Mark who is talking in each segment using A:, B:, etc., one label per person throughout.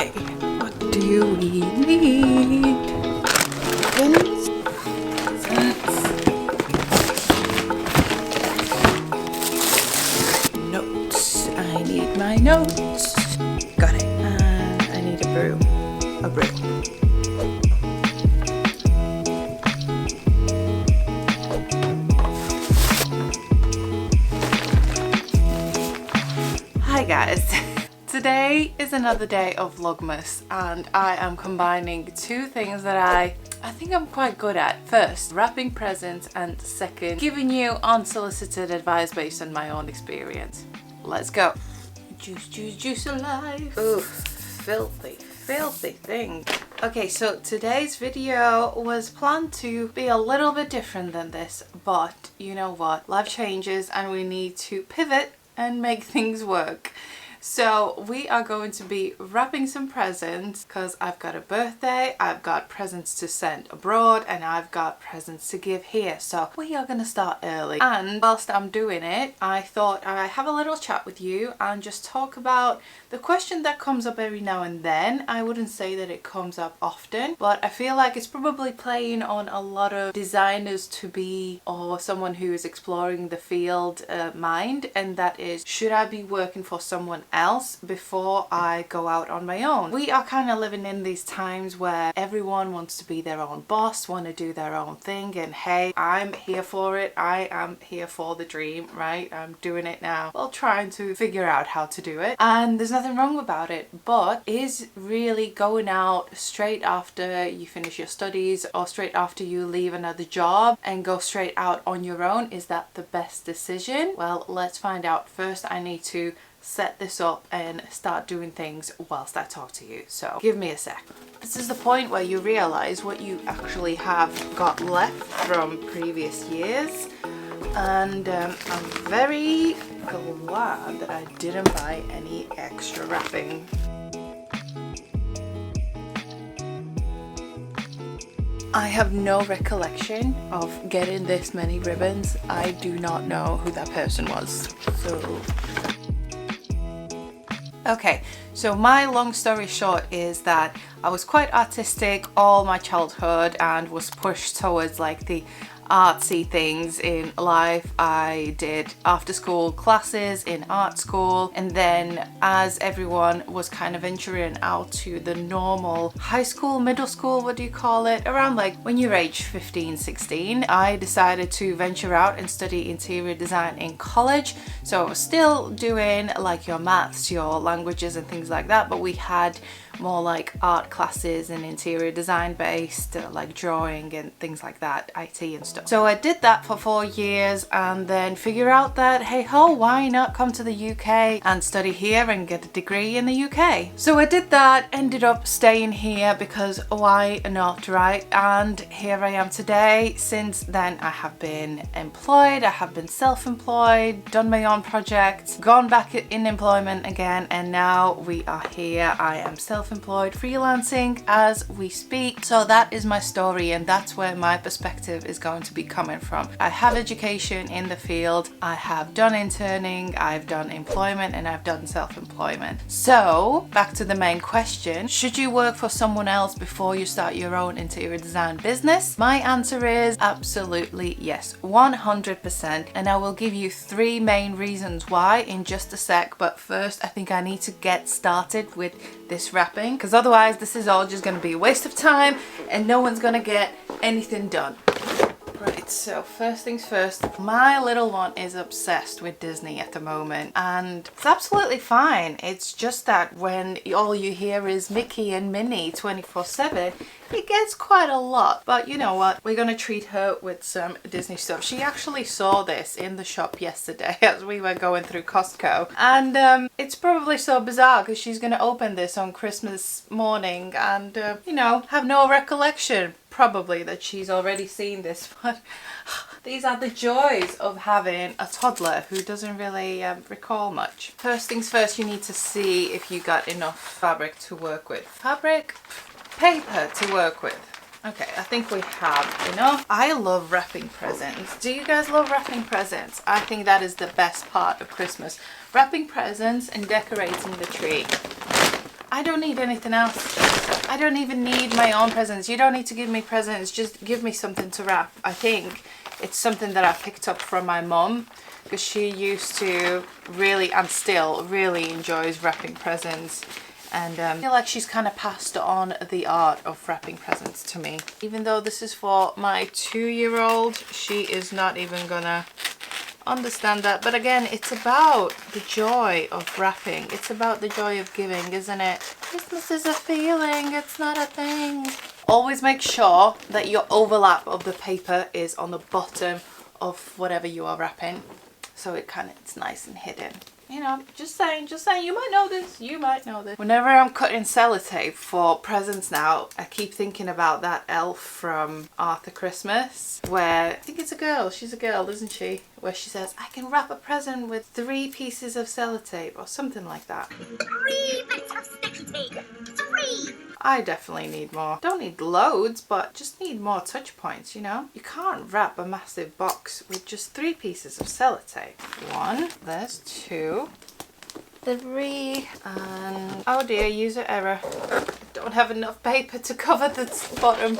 A: Okay, what do we need? Pins, notes. I need my notes. Got it. And I need a broom. A broom. Hi guys. Today is another day of Vlogmas and I am combining two things that I think I'm quite good at. First, wrapping presents, and second, giving you unsolicited advice based on my own experience. Let's go. Juice, juice, juice alive. Ooh, filthy thing. Okay, so today's video was planned to be a little bit different than this, but you know what? Life changes and we need to pivot and make things work. So we are going to be wrapping some presents because I've got a birthday, I've got presents to send abroad, and I've got presents to give here. So we are going to start early. And whilst I'm doing it, I thought I'd have a little chat with you and just talk about the question that comes up every now and then. I wouldn't say that it comes up often, but I feel like it's probably playing on a lot of designers to be, or someone who is exploring the field, mind, and that is, should I be working for someone else before I go out on my own? We are kind of living in these times where everyone wants to be their own boss, want to do their own thing, and hey, I'm here for it. I am here for the dream, right? I'm doing it now, well, trying to figure out how to do it, and there's nothing wrong about it. But is really going out straight after you finish your studies or straight after you leave another job and go straight out on your own, is that the best decision? Well, let's find out. First, I need to set this up and start doing things whilst I talk to you. So give me a sec. This is the point where you realize what you actually have got left from previous years, and I'm very glad that I didn't buy any extra wrapping. I have no recollection of getting this many ribbons. I do not know who that person was. So okay, so my long story short is that I was quite artistic all my childhood and was pushed towards like the artsy things in life. I did after school classes in art school, and then as everyone was kind of venturing out to the normal high school, middle school, what do you call it, around like when you're age 15, 16, I decided to venture out and study interior design in college. So I was still doing like your maths, your languages and things like that, but we had more like art classes and interior design based, like drawing and things like that, IT and stuff. So I did that for 4 years and then figure out that, hey ho, why not come to the UK and study here and get a degree in the UK? So I did that, ended up staying here because why not, right? And here I am today. Since then I have been employed, I have been self-employed, done my own projects, gone back in employment again, and now we are here. I am self-employed, freelancing as we speak. So that is my story, and that's where my perspective is going to be coming from. I have education in the field, I have done interning, I've done employment, and I've done self-employment. So back to the main question, should you work for someone else before you start your own interior design business? My answer is absolutely yes, 100%, and I will give you 3 main reasons why in just a sec. But first, I think I need to get started with this wrapping, because otherwise this is all just going to be a waste of time and no one's going to get anything done. Right, so first things first, my little one is obsessed with Disney at the moment, and it's absolutely fine. It's just that when all you hear is Mickey and Minnie 24/7, it gets quite a lot. But you know what? We're gonna treat her with some Disney stuff. She actually saw this in the shop yesterday as we were going through Costco, and it's probably so bizarre because she's gonna open this on Christmas morning and you know, have no recollection probably that she's already seen this. But these are the joys of having a toddler who doesn't really recall much. First things first, you need to see if you got enough fabric to work with. Paper to work with. Okay, I think we have enough. I love wrapping presents. Do you guys love wrapping presents? I think that is the best part of Christmas. Wrapping presents and decorating the tree. I don't need anything else. I don't even need my own presents. You don't need to give me presents. Just give me something to wrap. I think it's something that I picked up from my mum, because she used to really, and still really enjoys wrapping presents. And I feel like she's kind of passed on the art of wrapping presents to me. Even though this is for my 2-year-old, she is not even gonna understand that. But again, it's about the joy of wrapping. It's about the joy of giving, isn't it? Christmas is a feeling, it's not a thing. Always make sure that your overlap of the paper is on the bottom of whatever you are wrapping, so it's nice and hidden. You know, just saying, you might know this, you might know this. Whenever I'm cutting sellotape for presents now, I keep thinking about that elf from Arthur Christmas, where, I think it's a girl, she's a girl, isn't she? Where she says, I can wrap a present with 3 pieces of sellotape, or something like that.
B: 3 bits of sticky tape, 3!
A: I definitely need more. Don't need loads, but just need more touch points, you know? You can't wrap a massive box with just 3 pieces of sellotape. 1, there's 2, 3, and oh dear, user error. Don't have enough paper to cover the bottom.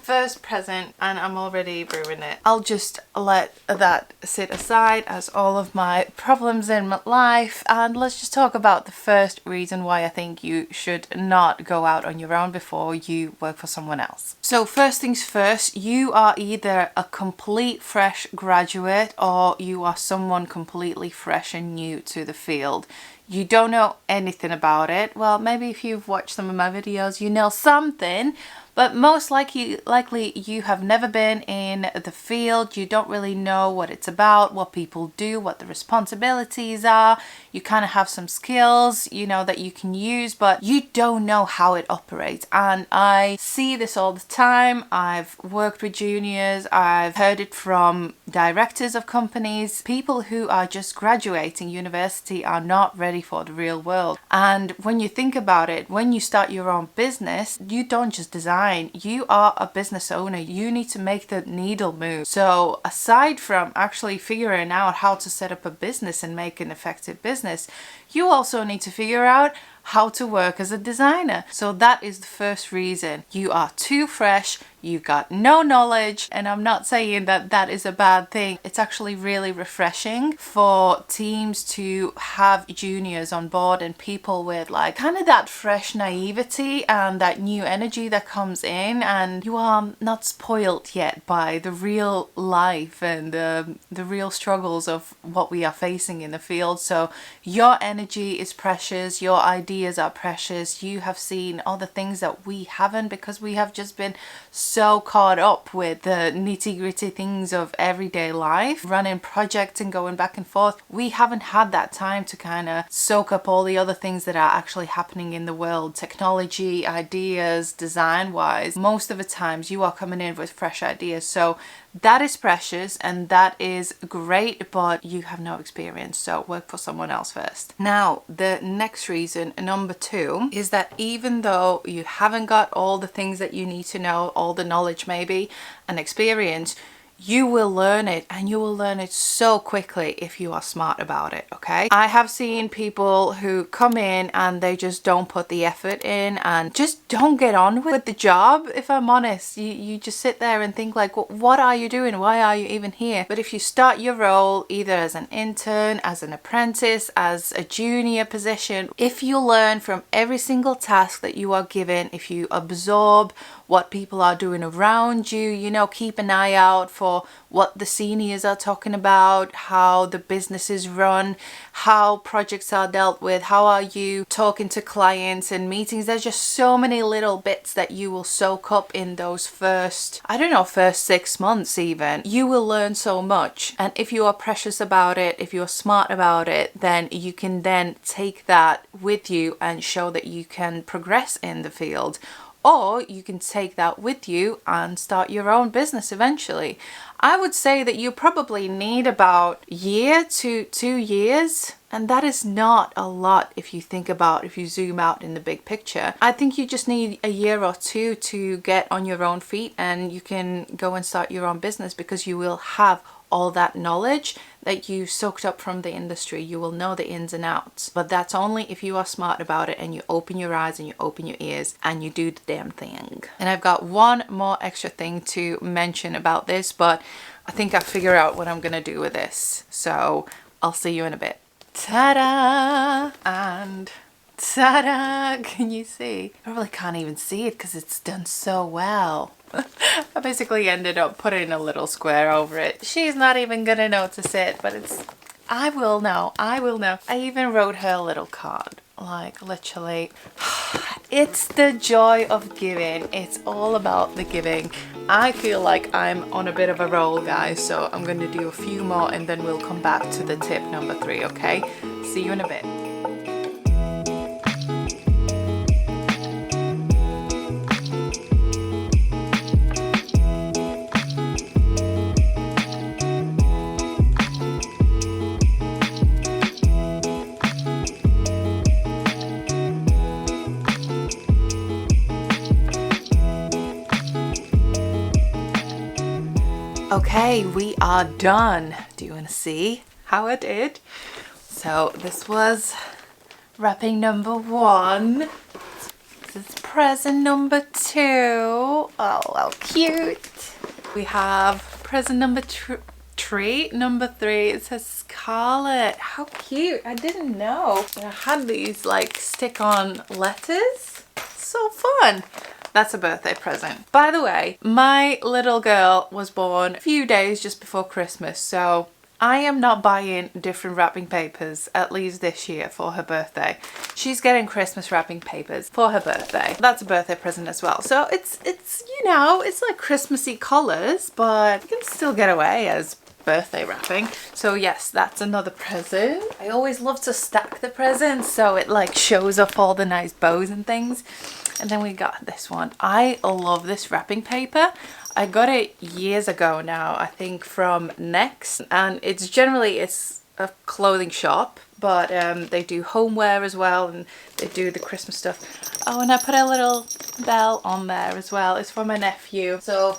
A: First present, and I'm already ruining it. I'll just let that sit aside as all of my problems in my life, and let's just talk about the first reason why I think you should not go out on your own before you work for someone else. So first things first, you are either a complete fresh graduate or you are someone completely fresh and new to the field. You don't know anything about it. Well, maybe if you've watched some of my videos, you know something, but most likely you have never been in the field. You don't really know what it's about, what people do, what the responsibilities are. You kind of have some skills, you know, that you can use, but you don't know how it operates. And I see this all the time. I've worked with juniors. I've heard it from directors of companies. People who are just graduating university are not ready for the real world. And when you think about it, when you start your own business, you don't just design. You are a business owner. You need to make the needle move. So aside from actually figuring out how to set up a business and make an effective business, you also need to figure out how to work as a designer. So that is the first reason. You are too fresh, you got no knowledge, and I'm not saying that that is a bad thing. It's actually really refreshing for teams to have juniors on board and people with like kind of that fresh naivety and that new energy that comes in, and you are not spoiled yet by the real life and the real struggles of what we are facing in the field. So your energy is precious, your ideas are precious. You have seen all the things that we haven't, because we have just been so caught up with the nitty-gritty things of everyday life, running projects and going back and forth. We haven't had that time to kind of soak up all the other things that are actually happening in the world, technology, ideas, design wise. Most of the times you are coming in with fresh ideas, so that is precious and that is great, but you have no experience, so work for someone else first. Now, the next reason, number 2, is that even though you haven't got all the things that you need to know, all the knowledge maybe, and experience, you will learn it, and you will learn it so quickly if you are smart about it, okay? I have seen people who come in and they just don't put the effort in and just don't get on with the job. If I'm honest, you just sit there and think like, well, what are you doing? Why are you even here? But if you start your role either as an intern, as an apprentice, as a junior position, if you learn from every single task that you are given, if you absorb what people are doing around you, you know, keep an eye out for what the seniors are talking about, how the business is run, how projects are dealt with, how are you talking to clients and meetings. There's just so many little bits that you will soak up in those first 6 months even. You will learn so much, and if you are precious about it, if you're smart about it, then you can then take that with you and show that you can progress in the field. Or you can take that with you and start your own business eventually. I would say that you probably need about a year to 2 years. And that is not a lot if you think about, if you zoom out in the big picture. I think you just need a year or 2 to get on your own feet and you can go and start your own business, because you will have all that knowledge that you soaked up from the industry. You will know the ins and outs, but that's only if you are smart about it and you open your eyes and you open your ears and you do the damn thing. And I've got one more extra thing to mention about this, but I think I figure out what I'm gonna do with this. So I'll see you in a bit. Ta-da! And ta-da! Can you see? I really can't even see it because it's done so well. I basically ended up putting a little square over it. She's not even gonna notice it, but I will know. I even wrote her a little card. Like, literally, it's the joy of giving. It's all about the giving. I feel like I'm on a bit of a roll, guys, so I'm going to do a few more and then we'll come back to the tip number 3, okay? See you in a bit. Okay, we are done. Do you want to see how I did? So this was wrapping number 1. This is present number 2. Oh, how cute. We have present number 3. Number 3, it says Scarlet. How cute. I didn't know I had these like stick-on letters. So fun. That's a birthday present. By the way, my little girl was born a few days just before Christmas, so I am not buying different wrapping papers, at least this year, for her birthday. She's getting Christmas wrapping papers for her birthday. That's a birthday present as well. So it's you know, it's like Christmassy colours, but you can still get away as birthday wrapping. So yes, that's another present. I always love to stack the presents so it like shows off all the nice bows and things. And then we got this one. I love this wrapping paper. I got it years ago now, I think from Next, and it's a clothing shop, but they do homeware as well, and they do the Christmas stuff. Oh, and I put a little bell on there as well. It's for my nephew. So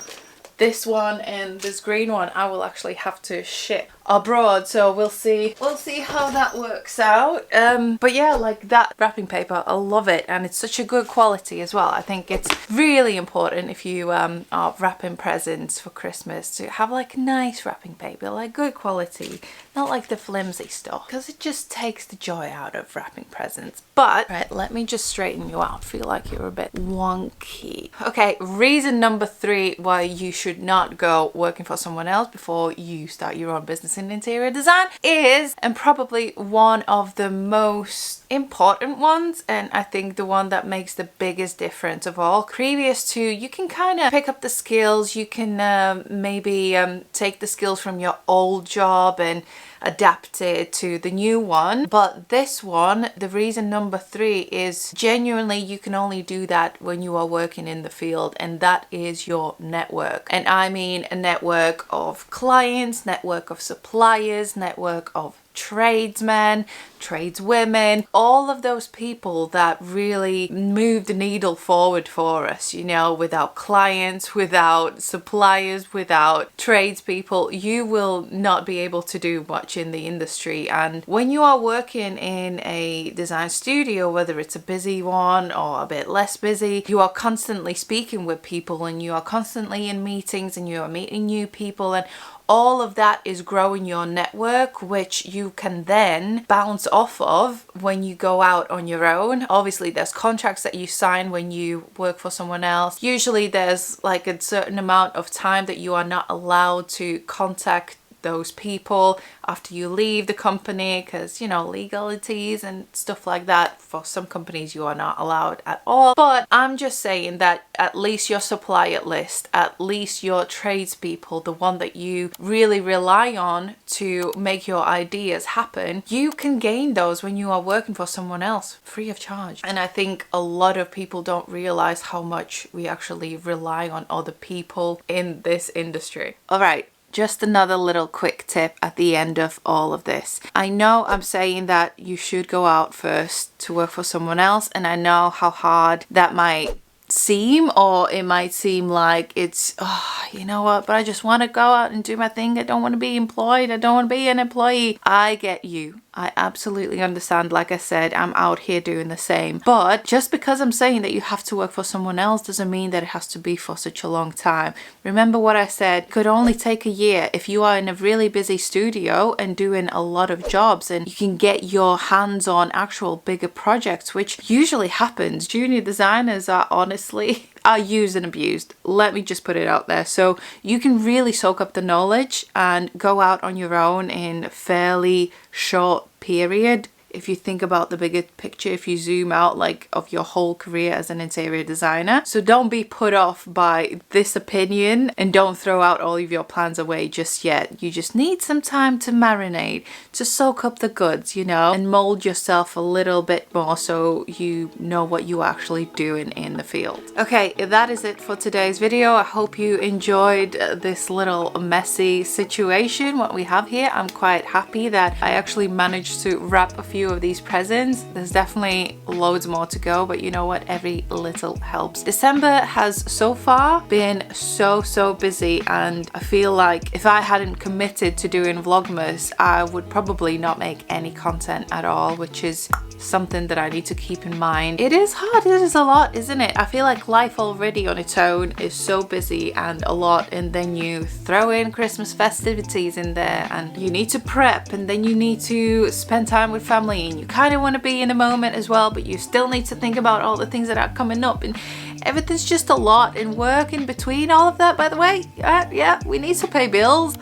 A: this one and this green one I will actually have to ship abroad, so we'll see how that works out. But yeah, like that wrapping paper, I love it, and it's such a good quality as well. I think it's really important if you are wrapping presents for Christmas to have like nice wrapping paper, like good quality, not like the flimsy stuff, because it just takes the joy out of wrapping presents. But right, let me just straighten you out. I feel like you're a bit wonky. Okay, reason number 3 why you should not go working for someone else before you start your own business in interior design is, and probably one of the most important ones, and I think the one that makes the biggest difference of all. Previous to, you can kind of pick up the skills, you can maybe take the skills from your old job and adapt it to the new one. But this one, the reason number 3 is genuinely you can only do that when you are working in the field, and that is your network. And I mean a network of clients, network of suppliers, network of tradesmen, tradeswomen, all of those people that really move the needle forward for us. You know, without clients, without suppliers, without tradespeople, you will not be able to do much in the industry. And when you are working in a design studio, whether it's a busy one or a bit less busy, you are constantly speaking with people, and you are constantly in meetings, and you are meeting new people, and all of that is growing your network, which you can then bounce off of when you go out on your own. Obviously, there's contracts that you sign when you work for someone else. Usually there's like a certain amount of time that you are not allowed to contact those people after you leave the company, because, you know, legalities and stuff like that. For some companies you are not allowed at all. But I'm just saying that at least your supplier list, at least your tradespeople, the one that you really rely on to make your ideas happen, you can gain those when you are working for someone else free of charge. And I think a lot of people don't realize how much we actually rely on other people in this industry. All right. Just another little quick tip at the end of all of this. I know I'm saying that you should go out first to work for someone else, and I know how hard that might seem, or it might seem like it's, oh, you know what, but I just want to go out and do my thing. I don't want to be employed. I don't want to be an employee. I get you. I absolutely understand. Like I said, I'm out here doing the same. But just because I'm saying that you have to work for someone else doesn't mean that it has to be for such a long time. Remember what I said, it could only take a year if you are in a really busy studio and doing a lot of jobs, and you can get your hands on actual bigger projects, which usually happens. Junior designers are honestly are used and abused. Let me just put it out there. So you can really soak up the knowledge and go out on your own in a fairly short period. If you think about the bigger picture, if you zoom out like of your whole career as an interior designer. So don't be put off by this opinion and don't throw out all of your plans away just yet. You just need some time to marinate, to soak up the goods, you know, and mold yourself a little bit more so you know what you're actually doing in the field. Okay, that is it for today's video. I hope you enjoyed this little messy situation, what we have here. I'm quite happy that I actually managed to wrap a few of these presents. There's definitely loads more to go, but you know what, every little helps. December has so far been so busy, and I feel like if I hadn't committed to doing Vlogmas, I would probably not make any content at all, which is something that I need to keep in mind. It is hard, it is a lot, isn't it? I feel like life already on its own is so busy and a lot, and then you throw in Christmas festivities in there, and you need to prep, and then you need to spend time with family, and you kind of want to be in the moment as well, but you still need to think about all the things that are coming up, and everything's just a lot, and work in between all of that, by the way. Yeah, we need to pay bills.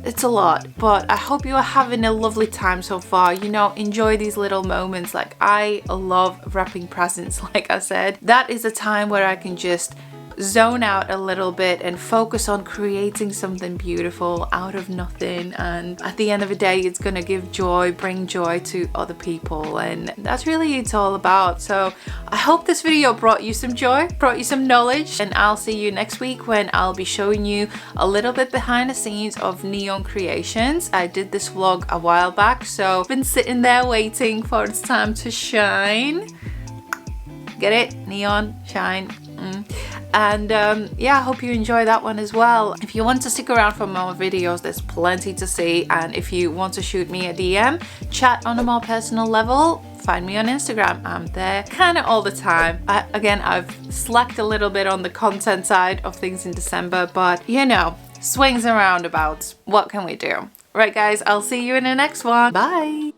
A: It's a lot, but I hope you are having a lovely time so far. You know, enjoy these little moments. Like, I love wrapping presents, like I said. That is a time where I can just zone out a little bit and focus on creating something beautiful out of nothing, and at the end of the day it's gonna give joy, bring joy to other people, and that's really it's all about. So I hope this video brought you some joy, brought you some knowledge, and I'll see you next week when I'll be showing you a little bit behind the scenes of Neon Creations. I did this vlog a while back, so I've been sitting there waiting for its time to shine. Get it? Neon, shine. And yeah, I hope you enjoy that one as well. If you want to stick around for more videos, there's plenty to see, and if you want to shoot me a DM, chat on a more personal level, find me on Instagram. I'm there kind of all the time. Again, I've slacked a little bit on the content side of things in December, but you know, swings and roundabouts, what can we do? Right guys, I'll see you in the next one. Bye.